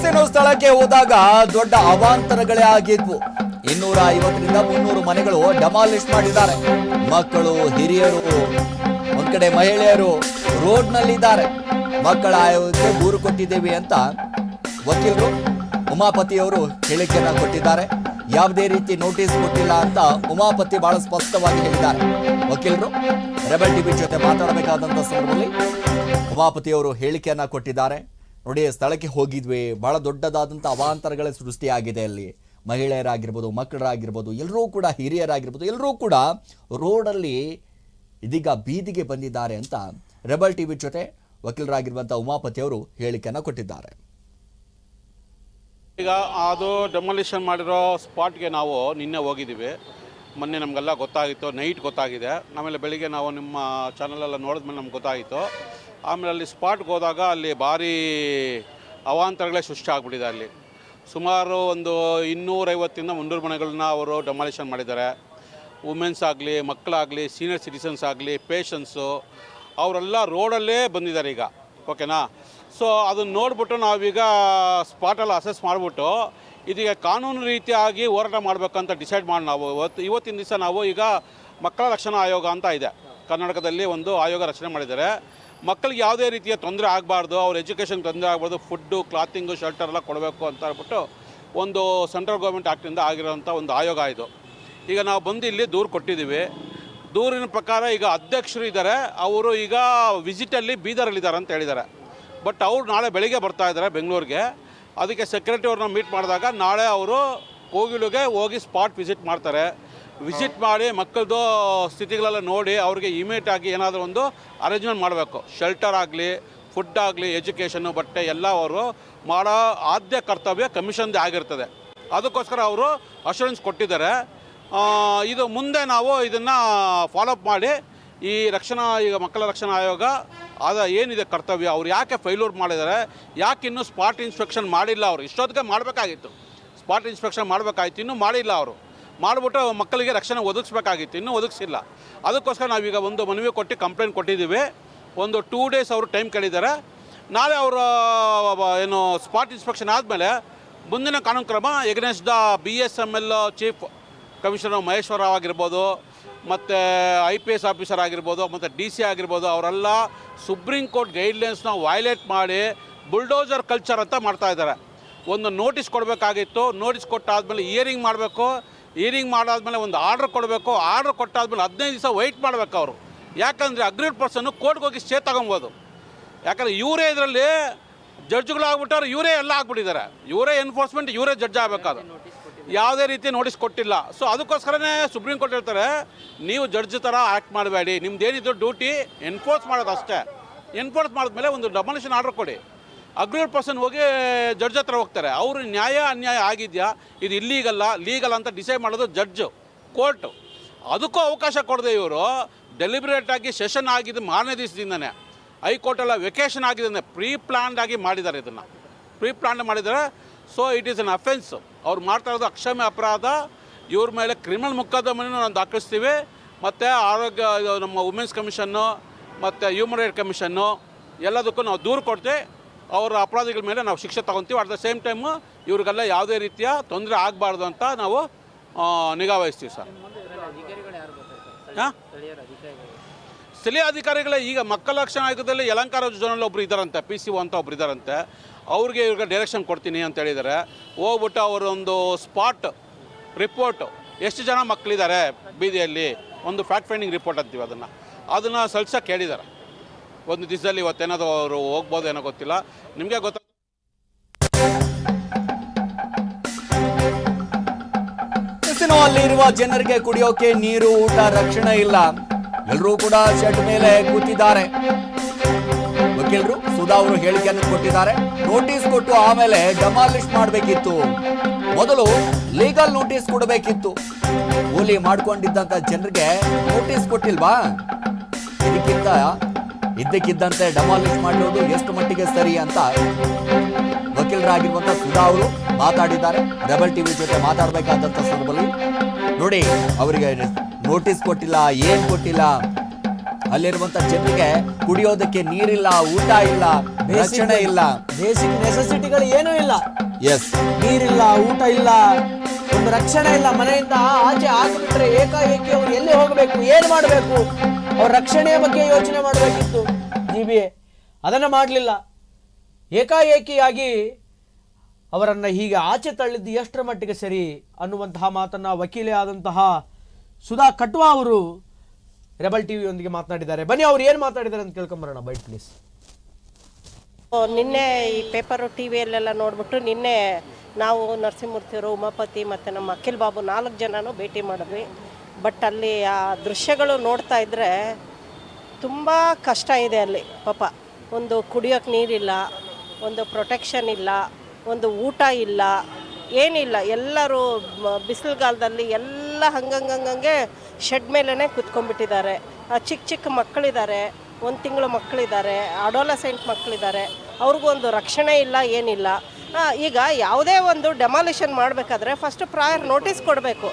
ಇನ್ನು ಸ್ಥಳಕ್ಕೆ ಹೋದಾಗ ದೊಡ್ಡ ಅವಾಂತರಗಳೇ ಆಗಿದ್ವು. 250ರಿಂದ 300 ಮನೆಗಳು ಡೆಮಾಲಿಷ್ ಮಾಡಿದ್ದಾರೆ. ಮಕ್ಕಳು, ಹಿರಿಯರು, ಒಂದ್ ಕಡೆ ಮಹಿಳೆಯರು ರೋಡ್ನಲ್ಲಿದ್ದಾರೆ. ಮಕ್ಕಳ ಆಯೋಗಕ್ಕೆ ದೂರು ಕೊಟ್ಟಿದ್ದೇವೆ ಅಂತ ವಕೀಲರು ಉಮಾಪತಿಯವರು ಹೇಳಿಕೆಯನ್ನ ಕೊಟ್ಟಿದ್ದಾರೆ. ಯಾವುದೇ ರೀತಿ ನೋಟಿಸ್ ಕೊಟ್ಟಿಲ್ಲ ಅಂತ ಉಮಾಪತಿ ಬಹಳ ಸ್ಪಷ್ಟವಾಗಿ ಹೇಳಿದ್ದಾರೆ. ವಕೀಲರು ರೆಬೆಲ್ ಟಿವಿ ಜೊತೆ ಮಾತಾಡಬೇಕಾದಂತ ಸಂದರ್ಭದಲ್ಲಿ ಉಮಾಪತಿಯವರು ಹೇಳಿಕೆಯನ್ನ ಕೊಟ್ಟಿದ್ದಾರೆ. ನೋಡಿ, ಸ್ಥಳಕ್ಕೆ ಹೋಗಿದ್ವಿ, ಬಹಳ ದೊಡ್ಡದಾದಂಥ ಅವಾಂತರಗಳ ಸೃಷ್ಟಿಯಾಗಿದೆ. ಅಲ್ಲಿ ಮಹಿಳೆಯರಾಗಿರ್ಬೋದು, ಮಕ್ಕಳರಾಗಿರ್ಬೋದು, ಎಲ್ಲರೂ ಕೂಡ, ಹಿರಿಯರಾಗಿರ್ಬೋದು, ಎಲ್ಲರೂ ಕೂಡ ರೋಡಲ್ಲಿ ಇದೀಗ ಬೀದಿಗೆ ಬಂದಿದ್ದಾರೆ ಅಂತ ರೆಬೆಲ್ ಟಿವಿ ಜೊತೆ ವಕೀಲರಾಗಿರುವಂಥ ಉಮಾಪತಿಯವರು ಹೇಳಿಕೆಯನ್ನು ಕೊಟ್ಟಿದ್ದಾರೆ. ಈಗ ಅದು ಡೆಮಾಲಿಷನ್ ಮಾಡಿರೋ ಸ್ಪಾಟ್ಗೆ ನಾವು ನಿನ್ನೆ ಹೋಗಿದ್ದೀವಿ. ಮೊನ್ನೆ ನಮಗೆಲ್ಲ ಗೊತ್ತಾಗಿತ್ತು, ನೈಟ್ ಗೊತ್ತಾಗಿದೆ. ಆಮೇಲೆ ಬೆಳಿಗ್ಗೆ ನಾವು ನಿಮ್ಮ ಚಾನಲೆಲ್ಲ ನೋಡಿದ್ಮೇಲೆ ನಮ್ಗೆ ಗೊತ್ತಾಗಿತ್ತು. ಆಮೇಲೆ ಅಲ್ಲಿ ಸ್ಪಾಟ್ಗೆ ಹೋದಾಗ ಅಲ್ಲಿ ಭಾರಿ ಅವಾಂತರಗಳೇ ಸೃಷ್ಟಿ ಆಗಿಬಿಟ್ಟಿದೆ. ಅಲ್ಲಿ ಸುಮಾರು ಒಂದು 250ರಿಂದ 300 ಮನೆಗಳನ್ನ ಅವರು ಡೆಮಾಲಿಷನ್ ಮಾಡಿದ್ದಾರೆ. ವುಮೆನ್ಸ್ ಆಗಲಿ, ಮಕ್ಕಳಾಗಲಿ, ಸೀನಿಯರ್ ಸಿಟಿಸನ್ಸ್ ಆಗಲಿ, ಪೇಷನ್ಸು ಅವರೆಲ್ಲ ರೋಡಲ್ಲೇ ಬಂದಿದ್ದಾರೆ ಈಗ. ಓಕೆನಾ? ಸೊ ಅದನ್ನು ನೋಡಿಬಿಟ್ಟು ನಾವೀಗ ಸ್ಪಾಟಲ್ಲಿ ಅಸೆಸ್ ಮಾಡಿಬಿಟ್ಟು ಇದೀಗ ಕಾನೂನು ರೀತಿಯಾಗಿ ಹೋರಾಟ ಮಾಡಬೇಕಂತ ಡಿಸೈಡ್ ಮಾಡಿ ನಾವು ಇವತ್ತಿನ ದಿವಸ ನಾವು ಈಗ ಮಕ್ಕಳ ರಕ್ಷಣಾ ಆಯೋಗ ಅಂತ ಇದೆ ಕರ್ನಾಟಕದಲ್ಲಿ, ಒಂದು ಆಯೋಗ ರಚನೆ ಮಾಡಿದ್ದಾರೆ. ಮಕ್ಕಳಿಗೆ ಯಾವುದೇ ರೀತಿಯ ತೊಂದರೆ ಆಗಬಾರ್ದು, ಅವ್ರ ಎಜುಕೇಷನ್ ತೊಂದರೆ ಆಗಬಾರ್ದು, ಫುಡ್ಡು, ಕ್ಲಾತಿಂಗು, ಶೆಲ್ಟರ್ ಎಲ್ಲ ಕೊಡಬೇಕು ಅಂತ ಹೇಳ್ಬಿಟ್ಟು ಒಂದು ಸೆಂಟ್ರಲ್ ಗೌರ್ಮೆಂಟ್ ಆ್ಯಕ್ಟಿಂದ ಆಗಿರೋಂಥ ಒಂದು ಆಯೋಗ ಇದು. ಈಗ ನಾವು ಬಂದು ಇಲ್ಲಿ ದೂರು ಕೊಟ್ಟಿದ್ದೀವಿ. ದೂರಿನ ಪ್ರಕಾರ ಈಗ ಅಧ್ಯಕ್ಷರು ಇದ್ದಾರೆ, ಅವರು ಈಗ ವಿಸಿಟಲ್ಲಿ ಬೀದರಲ್ಲಿದ್ದಾರೆ ಅಂತ ಹೇಳಿದ್ದಾರೆ. ಬಟ್ ಅವ್ರು ನಾಳೆ ಬೆಳಿಗ್ಗೆ ಬರ್ತಾ ಇದ್ದಾರೆ ಬೆಂಗಳೂರಿಗೆ. ಅದಕ್ಕೆ ಸೆಕ್ರೆಟರಿ ಅವ್ರನ್ನ ಮೀಟ್ ಮಾಡಿದಾಗ ನಾಳೆ ಅವರು ಕೋಗಿಲುಗೆ ಹೋಗಿ ಸ್ಪಾಟ್ ವಿಸಿಟ್ ಮಾಡ್ತಾರೆ. ವಿಸಿಟ್ ಮಾಡಿ ಮಕ್ಕಳದು ಸ್ಥಿತಿಗಳೆಲ್ಲ ನೋಡಿ ಅವ್ರಿಗೆ ಇಮಿಡಿಯೇಟಾಗಿ ಏನಾದರೂ ಒಂದು ಅರೇಂಜ್ಮೆಂಟ್ ಮಾಡಬೇಕು. ಶೆಲ್ಟರ್ ಆಗಲಿ, ಫುಡ್ ಆಗಲಿ, ಎಜುಕೇಷನ್ನು, ಬಟ್ಟೆ ಎಲ್ಲ ಅವರು ಮಾಡೋ ಆದ್ಯ ಕರ್ತವ್ಯ ಕಮಿಷನ್ದೇ ಆಗಿರ್ತದೆ. ಅದಕ್ಕೋಸ್ಕರ ಅವರು ಅಶ್ಯೂರೆನ್ಸ್ ಕೊಟ್ಟಿದ್ದಾರೆ. ಇದು ಮುಂದೆ ನಾವು ಇದನ್ನು ಫಾಲೋಅಪ್ ಮಾಡಿ ಈ ಈಗ ಮಕ್ಕಳ ರಕ್ಷಣಾ ಆಯೋಗ ಏನಿದೆ ಕರ್ತವ್ಯ, ಅವ್ರು ಯಾಕೆ ಫೈಲೂರ್ ಮಾಡಿದ್ದಾರೆ, ಯಾಕೆ ಇನ್ನೂ ಸ್ಪಾಟ್ ಇನ್ಸ್ಪೆಕ್ಷನ್ ಮಾಡಿಲ್ಲ, ಅವರು ಇಷ್ಟೊತ್ತಿಗೆ ಮಾಡಬೇಕಾಗಿತ್ತು. ಸ್ಪಾಟ್ ಇನ್ಸ್ಪೆಕ್ಷನ್ ಮಾಡಬೇಕಾಗಿತ್ತು, ಇನ್ನೂ ಮಾಡಿಲ್ಲ. ಅವರು ಮಾಡಿಬಿಟ್ಟು ಮಕ್ಕಳಿಗೆ ರಕ್ಷಣೆ ಒದಗಿಸ್ಬೇಕಾಗಿತ್ತು, ಇನ್ನೂ ಒದಗಿಸಿಲ್ಲ. ಅದಕ್ಕೋಸ್ಕರ ನಾವೀಗ ಒಂದು ಮನವಿ ಕೊಟ್ಟು ಕಂಪ್ಲೇಂಟ್ ಕೊಟ್ಟಿದ್ದೀವಿ. ಒಂದು 2 ಡೇಸ್ ಅವರು ಟೈಮ್ ಕೇಳಿದ್ದಾರೆ. ನಾಳೆ ಅವರು ಏನು ಸ್ಪಾಟ್ ಇನ್ಸ್ಪೆಕ್ಷನ್ ಆದಮೇಲೆ ಮುಂದಿನ ಕಾನೂನು ಕ್ರಮ against the BSML chief commissioner Maheshwara Rao ಆಗಿರ್ಬೋದು, ಮತ್ತು IPS ಆಫೀಸರ್ ಆಗಿರ್ಬೋದು, ಮತ್ತು DC ಆಗಿರ್ಬೋದು, ಅವರೆಲ್ಲ ಸುಪ್ರೀಂ ಕೋರ್ಟ್ ಗೈಡ್ಲೈನ್ಸ್ನ ವೈಲೇಟ್ ಮಾಡಿ ಬುಲ್ಡೋಸರ್ ಕಲ್ಚರ್ ಅಂತ ಮಾಡ್ತಾಯಿದ್ದಾರೆ. ಒಂದು ನೋಟಿಸ್ ಕೊಡಬೇಕಾಗಿತ್ತು, ನೋಟಿಸ್ ಕೊಟ್ಟಾದಮೇಲೆ ಹಿಯರಿಂಗ್ ಮಾಡಬೇಕು, ಹಿಯರಿಂಗ್ ಮಾಡಾದ್ಮೇಲೆ ಒಂದು ಆರ್ಡ್ರ್ ಕೊಡಬೇಕು, ಆರ್ಡ್ರ್ ಕೊಟ್ಟಾದ್ಮೇಲೆ 15 ದಿವಸ ವೆಯ್ಟ್ ಮಾಡಬೇಕು ಅವರು. ಯಾಕಂದರೆ ಅಗ್ರೀಡ್ ಪರ್ಸನ್ನು ಕೋರ್ಟ್ಗೆ ಹೋಗಿ ಸ್ಟೇ ತೊಗೊಬೋದು. ಯಾಕಂದರೆ ಇವರೇ ಇದರಲ್ಲಿ ಜಡ್ಜ್ಗಳಾಗ್ಬಿಟ್ಟವ್ರು, ಇವರೇ ಎಲ್ಲ ಆಗ್ಬಿಟ್ಟಿದ್ದಾರೆ. ಇವರೇ ಎನ್ಫೋರ್ಸ್ಮೆಂಟ್, ಇವರೇ ಜಡ್ಜ್ ಆಗಬೇಕಾದ, ಯಾವುದೇ ರೀತಿ ನೋಟಿಸ್ ಕೊಟ್ಟಿಲ್ಲ. ಸೊ ಅದಕ್ಕೋಸ್ಕರನೇ ಸುಪ್ರೀಂ ಕೋರ್ಟ್ ಹೇಳ್ತಾರೆ, ನೀವು ಜಡ್ಜ್ ಥರ ಆ್ಯಕ್ಟ್ ಮಾಡಬೇಡಿ, ನಿಮ್ದೇನಿದ್ರು ಡ್ಯೂಟಿ ಎನ್ಫೋರ್ಸ್ ಮಾಡೋದು ಅಷ್ಟೇ. ಎನ್ಫೋರ್ಸ್ ಮಾಡಿದ್ಮೇಲೆ ಒಂದು ಡೆಮಾಲಿಷನ್ ಆರ್ಡರ್ ಕೊಡಿ. ಅಗ್ರೀಡ್ ಪರ್ಸನ್ ಹೋಗಿ ಜಡ್ಜ್ ಹತ್ರ ಹೋಗ್ತಾರೆ. ಅವರು ನ್ಯಾಯ ಅನ್ಯಾಯ ಆಗಿದೆಯಾ, ಇದು ಇಲ್ಲೀಗಲ್ಲ ಲೀಗಲ್ ಅಂತ ಡಿಸೈಡ್ ಮಾಡೋದು ಜಡ್ಜು, ಕೋರ್ಟು. ಅದಕ್ಕೂ ಅವಕಾಶ ಕೊಡದೆ ಇವರು ಡೆಲಿಬ್ರೇಟಾಗಿ ಸೆಷನ್ ಆಗಿದ್ದು ಮಾರನೇ ದಿವಸದಿಂದನೇ ಹೈಕೋರ್ಟೆಲ್ಲ ವೆಕೇಷನ್ ಆಗಿದೆ, ಪ್ರೀ ಪ್ಲ್ಯಾನ್ಡ್ ಆಗಿ ಮಾಡಿದ್ದಾರೆ. ಇದನ್ನು ಪ್ರೀ ಪ್ಲ್ಯಾನ್ ಮಾಡಿದ್ದಾರೆ. So it is an offence. ಅವ್ರು ಮಾಡ್ತಾ ಇರೋದು ಅಕ್ಷಮ್ಯ ಅಪರಾಧ. ಇವ್ರ ಮೇಲೆ ಕ್ರಿಮಿನಲ್ ಮೊಕದ್ದಮೆಯನ್ನು ನಾವು ದಾಖಲಿಸ್ತೀವಿ. ಮತ್ತು ಆರೋಗ್ಯ, ನಮ್ಮ ವುಮೆನ್ಸ್ ಕಮಿಷನ್ನು ಮತ್ತು ಹ್ಯೂಮನ್ ರೈಟ್ ಕಮಿಷನ್ನು ಎಲ್ಲದಕ್ಕೂ ನಾವು ದೂರು ಕೊಡ್ತೀವಿ. ಅವರ ಅಪರಾಧಿಗಳ ಮೇಲೆ ನಾವು ಶಿಕ್ಷೆ ತಗೊತೀವಿ. ಅಟ್ ದ ಸೇಮ್ ಟೈಮು ಇವ್ರಿಗೆಲ್ಲ ಯಾವುದೇ ರೀತಿಯ ತೊಂದರೆ ಆಗಬಾರ್ದು ಅಂತ ನಾವು ನಿಗಾ ವಹಿಸ್ತೀವಿ ಸರ್. ಹಾಂ, ಸ್ಥಳೀಯ ಅಧಿಕಾರಿಗಳೇ ಈಗ ಮಕ್ಕಳ ರಕ್ಷಣಾ ಆಯೋಗದಲ್ಲಿ ಯಲಂಕಾರ ಜೋನಲ್ಲಿ ಒಬ್ರು ಇದ್ದಾರಂತೆ, PCO ಅಂತ ಒಬ್ರು ಇದ್ದಾರಂತೆ. ಇವ್ರಿಗೆ ಡೈರೆಕ್ಷನ್ ಕೊಡ್ತೀನಿ ಅಂತ ಹೇಳಿದ್ದಾರೆ. ಹೋಗ್ಬಿಟ್ಟು ಅವರೊಂದು ಸ್ಪಾಟ್ ರಿಪೋರ್ಟು, ಎಷ್ಟು ಜನ ಮಕ್ಕಳಿದ್ದಾರೆ ಬೀದಿಯಲ್ಲಿ, ಒಂದು ಫ್ಯಾಕ್ಟ್ ಫೈಂಡಿಂಗ್ ರಿಪೋರ್ಟ್ ಅಂತೀವಿ, ಅದನ್ನು ಸಲ್ಸಕ್ಕೆ ಹೇಳಿದ್ದಾರೆ. ಒಂದು ದಿವಸದಲ್ಲಿ ಇವತ್ತೇನಾದರೂ ಅವರು ಹೋಗ್ಬೋದು ಏನೋ ಗೊತ್ತಿಲ್ಲ. ನಿಮಗೆ ಗೊತ್ತ ಅಲ್ಲಿರುವ ಜನರಿಗೆ ಕುಡಿಯೋಕೆ ನೀರು, ಊಟ, ರಕ್ಷಣೆ ಇಲ್ಲ. ಎಲ್ಲರೂ ಕೂಡ ಶೆಡ್ ಮೇಲೆ ಕೂತಿದ್ದಾರೆ. ವಕೀಲರು ಸುಧಾ ಅವರು ಹೇಳಿಕೆಯನ್ನು ಕೊಟ್ಟಿದ್ದಾರೆ. ನೋಟಿಸ್ ಕೊಟ್ಟು ಆಮೇಲೆ ಡೆಮಾಲಿಷ್ ಮಾಡಬೇಕಿತ್ತು, ಮೊದಲು ಲೀಗಲ್ ನೋಟಿಸ್ ಕೊಡಬೇಕಿತ್ತು. ಕೂಲಿ ಮಾಡ್ಕೊಂಡಿದ್ದಂತ ಜನರಿಗೆ ನೋಟಿಸ್ ಕೊಟ್ಟಿಲ್ವಾ? ಇದಕ್ಕಿಂತ ಇದ್ದಕ್ಕಿದ್ದಂತೆ ಡೆಮಾಲಿಷ್ ಮಾಡಿರೋದು ಎಷ್ಟು ಮಟ್ಟಿಗೆ ಸರಿ ಅಂತ ವಕೀಲರಾಗಿರುವಂತ ಸುಧಾ ಅವರು ಮಾತಾಡಿದ್ದಾರೆ. ರೆಬೆಲ್ ಟಿವಿ ಜೊತೆ ಮಾತಾಡಬೇಕಾದಂತ ಸಂದರ್ಭದಲ್ಲಿ ನೋಡಿ, ಅವರಿಗೆ ನೋಟಿಸ್ ಕೊಟ್ಟಿಲ್ಲ, ಏನ್ ಕೊಟ್ಟಿಲ್ಲ, ಅಲ್ಲಿರುವಂತ ಜನರಿಗೆ ಕುಡಿಯೋದಕ್ಕೆ ನೀರಿಲ್ಲ, ಊಟ ಇಲ್ಲ, ರಕ್ಷಣೆ ಇಲ್ಲ. ಬೇಸಿಕ್ ನೆಸೆಸಿಟಿಗಳು ಏನೂ ಇಲ್ಲ. ಎಸ್, ನೀರಿಲ್ಲ, ಊಟ ಇಲ್ಲ, ಒಂದು ರಕ್ಷಣೆ ಇಲ್ಲ. ಮನೆಯಿಂದ ಆಚೆ ಹಾಕಿಬಿಟ್ರೆ ಏಕಾಏಕಿ ಅವ್ರು ಎಲ್ಲಿ ಹೋಗಬೇಕು, ಏನು ಮಾಡಬೇಕು, ಅವ್ರ ರಕ್ಷಣೆಯ ಬಗ್ಗೆ ಯೋಚನೆ ಮಾಡಬೇಕಿತ್ತು GBA. ಅದನ್ನು ಮಾಡಲಿಲ್ಲ. ಏಕಾಏಕಿಯಾಗಿ ಅವರನ್ನು ಹೀಗೆ ಆಚೆ ತಳ್ಳಿದ್ದು ಎಷ್ಟರ ಮಟ್ಟಿಗೆ ಸರಿ ಅನ್ನುವಂತಹ ಮಾತನ್ನು ವಕೀಲೆ ಆದಂತಹ ಸುಧಾ ಕಟ್ವಾ ಅವರು ರೆಬಲ್ ಟಿವಿಯೊಂದಿಗೆ ಮಾತನಾಡಿದ್ದಾರೆ. ಬನ್ನಿ ಅವ್ರು ಏನು ಮಾತಾಡಿದ್ದಾರೆ ಅಂತ ಕೇಳ್ಕೊಂಬರೋಣ. Byte please. ನಿನ್ನೆ ಈ ಪೇಪರು ಟಿ ವಿಯಲ್ಲೆಲ್ಲ ನೋಡಿಬಿಟ್ಟು ನಿನ್ನೆ ನಾವು ನರಸಿಂಹಮೂರ್ತಿಯವರು, ಉಮಾಪತಿ ಮತ್ತು ನಮ್ಮ ಅಖಿಲ್ ಬಾಬು 4 ಜನನೂ ಭೇಟಿ ಮಾಡಿದ್ವಿ. ಬಟ್ ಅಲ್ಲಿ ಆ ದೃಶ್ಯಗಳು ನೋಡ್ತಾ ಇದ್ದರೆ ತುಂಬ ಕಷ್ಟ ಇದೆ ಅಲ್ಲಿ. ಪಾಪ ಒಂದು ಕುಡಿಯೋಕ್ಕೆ ನೀರಿಲ್ಲ, ಒಂದು ಪ್ರೊಟೆಕ್ಷನ್ ಇಲ್ಲ, ಒಂದು ಊಟ ಇಲ್ಲ, ಏನಿಲ್ಲ. ಎಲ್ಲರೂ ಬಿಸಿಲುಗಾಲದಲ್ಲಿ ಎಲ್ಲ ಹಂಗಂಗೆ ಶೆಡ್ ಮೇಲೇ ಕುತ್ಕೊಂಡ್ಬಿಟ್ಟಿದ್ದಾರೆ. ಚಿಕ್ಕ ಚಿಕ್ಕ ಮಕ್ಕಳಿದ್ದಾರೆ, 1 ತಿಂಗಳು ಮಕ್ಕಳಿದ್ದಾರೆ, ಅಡೋಲಸೆಂಟ್ ಮಕ್ಕಳಿದ್ದಾರೆ. ಅವ್ರಿಗೂ ಒಂದು ರಕ್ಷಣೆ ಇಲ್ಲ, ಏನಿಲ್ಲ. ಈಗ ಯಾವುದೇ ಒಂದು ಡೆಮಾಲಿಷನ್ ಮಾಡಬೇಕಾದ್ರೆ ಫಸ್ಟ್ ಪ್ರಾಯರ್ ನೋಟಿಸ್ ಕೊಡಬೇಕು.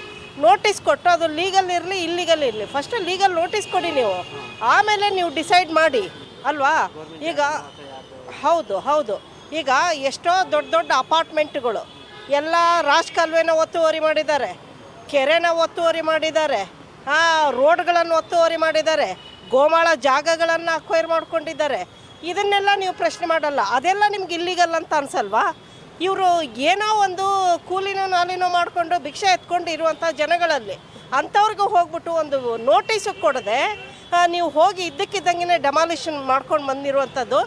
ನೋಟಿಸ್ ಕೊಟ್ಟು ಅದು ಲೀಗಲ್ ಇರಲಿ, ಇಲ್ಲಿಗಲ್ ಇರಲಿ, ಫಸ್ಟ್ ಲೀಗಲ್ ನೋಟಿಸ್ ಕೊಡಿ ನೀವು, ಆಮೇಲೆ ನೀವು ಡಿಸೈಡ್ ಮಾಡಿ ಅಲ್ವಾ. ಈಗ ಹೌದು ಈಗ ಎಷ್ಟೋ ದೊಡ್ಡ ದೊಡ್ಡ ಅಪಾರ್ಟ್ಮೆಂಟ್ಗಳು ಎಲ್ಲ ರಾಜಕಾಲುವೆನ ಒತ್ತುವರಿ ಮಾಡಿದ್ದಾರೆ, ಕೆರೆನ ಒತ್ತುವರಿ ಮಾಡಿದ್ದಾರೆ, ರೋಡ್ಗಳನ್ನು ಒತ್ತುವರಿ ಮಾಡಿದ್ದಾರೆ, ಗೋಮಾಳ ಜಾಗಗಳನ್ನು ಅಕ್ವೈರ್ ಮಾಡ್ಕೊಂಡಿದ್ದಾರೆ. ಇದನ್ನೆಲ್ಲ ನೀವು ಪ್ರಶ್ನೆ ಮಾಡಲ್ಲ. ಅದೆಲ್ಲ ನಿಮ್ಗೆ ಇಲ್ಲಿಗಲ್ ಅಂತ ಅನ್ಸಲ್ವಾ? ಇವರು ಏನೋ ಒಂದು ಕೂಲಿನೋ ನಾಲಿನೋ ಮಾಡಿಕೊಂಡು ಭಿಕ್ಷೆ ಎತ್ಕೊಂಡು ಇರುವಂಥ ಜನಗಳಲ್ಲಿ ಅಂಥವ್ರಿಗೂ ಹೋಗ್ಬಿಟ್ಟು ಒಂದು ನೋಟಿಸು ಕೊಡದೆ ನೀವು ಹೋಗಿ ಇದ್ದಕ್ಕಿದ್ದಂಗೆ ಡೆಮಾಲಿಷನ್ ಮಾಡ್ಕೊಂಡು ಬಂದಿರುವಂಥದ್ದು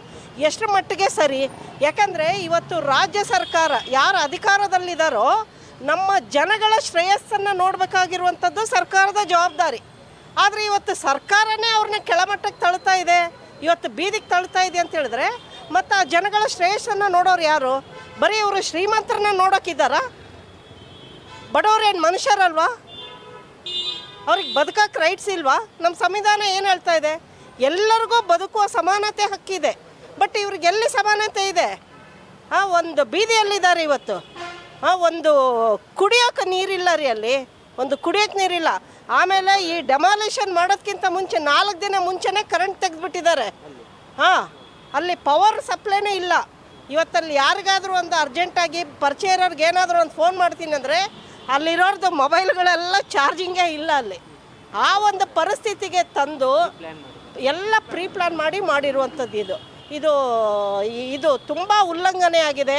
ಎಷ್ಟರ ಮಟ್ಟಿಗೆ ಸರಿ? ಯಾಕಂದರೆ ಇವತ್ತು ರಾಜ್ಯ ಸರ್ಕಾರ ಯಾರು ಅಧಿಕಾರದಲ್ಲಿದ್ದಾರೋ ನಮ್ಮ ಜನಗಳ ಶ್ರೇಯಸ್ಸನ್ನು ನೋಡಬೇಕಾಗಿರುವಂಥದ್ದು ಸರ್ಕಾರದ ಜವಾಬ್ದಾರಿ. ಆದರೆ ಇವತ್ತು ಸರ್ಕಾರನೇ ಅವ್ರನ್ನ ಕೆಳಮಟ್ಟಕ್ಕೆ ತಳ್ತಾ ಇದೆ, ಇವತ್ತು ಬೀದಿಗೆ ತಳ್ತಾ ಇದೆ ಅಂತ ಹೇಳಿದ್ರೆ ಮತ್ತು ಆ ಜನಗಳ ಶ್ರೇಯಸ್ಸನ್ನು ನೋಡೋರು ಯಾರು? ಬರೀ ಇವರು ಶ್ರೀಮಂತರನ್ನ ನೋಡೋಕ್ಕಿದ್ದಾರಾ? ಬಡವರೇನು ಮನುಷ್ಯರಲ್ವಾ? ಅವ್ರಿಗೆ ಬದುಕಕ್ಕೆ ರೈಟ್ಸ್ ಇಲ್ವಾ? ನಮ್ಮ ಸಂವಿಧಾನ ಏನು ಹೇಳ್ತಾ ಇದೆ? ಎಲ್ಲರಿಗೂ ಬದುಕುವ ಸಮಾನತೆ ಹಕ್ಕಿದೆ. ಬಟ್ ಇವ್ರಿಗೆ ಎಲ್ಲಿ ಸಮಾನತೆ ಇದೆ? ಒಂದು ಬೀದಿಯಲ್ಲಿದ್ದಾರೆ ಇವತ್ತು. ಒಂದು ಕುಡಿಯೋಕೆ ನೀರಿಲ್ಲ ರೀ, ಅಲ್ಲಿ ಒಂದು ಕುಡಿಯೋಕೆ ನೀರಿಲ್ಲ. ಆಮೇಲೆ ಈ ಡೆಮಾಲಿಷನ್ ಮಾಡೋದಕ್ಕಿಂತ ಮುಂಚೆ 4 ದಿನ ಮುಂಚೆನೇ ಕರೆಂಟ್ ತೆಗೆದುಬಿಟ್ಟಿದ್ದಾರೆ. ಅಲ್ಲಿ ಪವರ್ ಸಪ್ಲೈನೇ ಇಲ್ಲ. ಇವತ್ತಲ್ಲಿ ಯಾರಿಗಾದರೂ ಒಂದು ಅರ್ಜೆಂಟಾಗಿ ಪರಿಚಯ ಇರೋರ್ಗೆ ಏನಾದರೂ ಒಂದು ಫೋನ್ ಮಾಡ್ತೀನಿ ಅಂದರೆ ಅಲ್ಲಿರೋರ್ದು ಮೊಬೈಲ್ಗಳೆಲ್ಲ ಚಾರ್ಜಿಂಗೇ ಇಲ್ಲ ಅಲ್ಲಿ. ಆ ಒಂದು ಪರಿಸ್ಥಿತಿಗೆ ತಂದು ಎಲ್ಲ ಪ್ರೀ ಪ್ಲಾನ್ ಮಾಡಿರುವಂಥದ್ದು ಇದು ತುಂಬ ಉಲ್ಲಂಘನೆ ಆಗಿದೆ.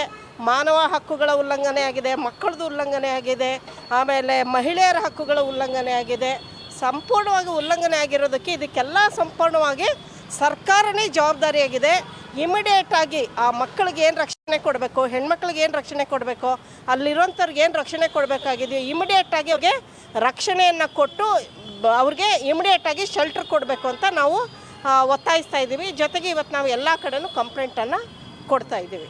ಮಾನವ ಹಕ್ಕುಗಳ ಉಲ್ಲಂಘನೆ ಆಗಿದೆ, ಮಕ್ಕಳದ್ದು ಉಲ್ಲಂಘನೆ ಆಗಿದೆ, ಆಮೇಲೆ ಮಹಿಳೆಯರ ಹಕ್ಕುಗಳ ಉಲ್ಲಂಘನೆ ಆಗಿದೆ. ಸಂಪೂರ್ಣವಾಗಿ ಉಲ್ಲಂಘನೆ ಆಗಿರೋದಕ್ಕೆ ಇದಕ್ಕೆಲ್ಲ ಸಂಪೂರ್ಣವಾಗಿ ಸರ್ಕಾರನೇ ಜವಾಬ್ದಾರಿಯಾಗಿದೆ. ಇಮಿಡಿಯೇಟಾಗಿ ಆ ಮಕ್ಕಳಿಗೆ ಏನು ರಕ್ಷಣೆ ಕೊಡಬೇಕು, ಹೆಣ್ಮಕ್ಳಿಗೆ ಏನು ರಕ್ಷಣೆ ಕೊಡಬೇಕು, ಅಲ್ಲಿರೋಂಥವ್ರಿಗೆ ಏನು ರಕ್ಷಣೆ ಕೊಡಬೇಕಾಗಿದೆಯೋ ಇಮಿಡಿಯೇಟಾಗಿ ಅವ್ರಿಗೆ ರಕ್ಷಣೆಯನ್ನು ಕೊಟ್ಟು ಅವ್ರಿಗೆ ಇಮಿಡಿಯೇಟಾಗಿ ಶೆಲ್ಟರ್ ಕೊಡಬೇಕು ಅಂತ ನಾವು ಒತ್ತಾಯಿಸ್ತಾ ಇದ್ದೀವಿ. ಜೊತೆಗೆ ಇವತ್ತು ನಾವು ಎಲ್ಲ ಕಡೆನೂ ಕಂಪ್ಲೇಂಟನ್ನು ಕೊಡ್ತಾ ಇದ್ದೀವಿ.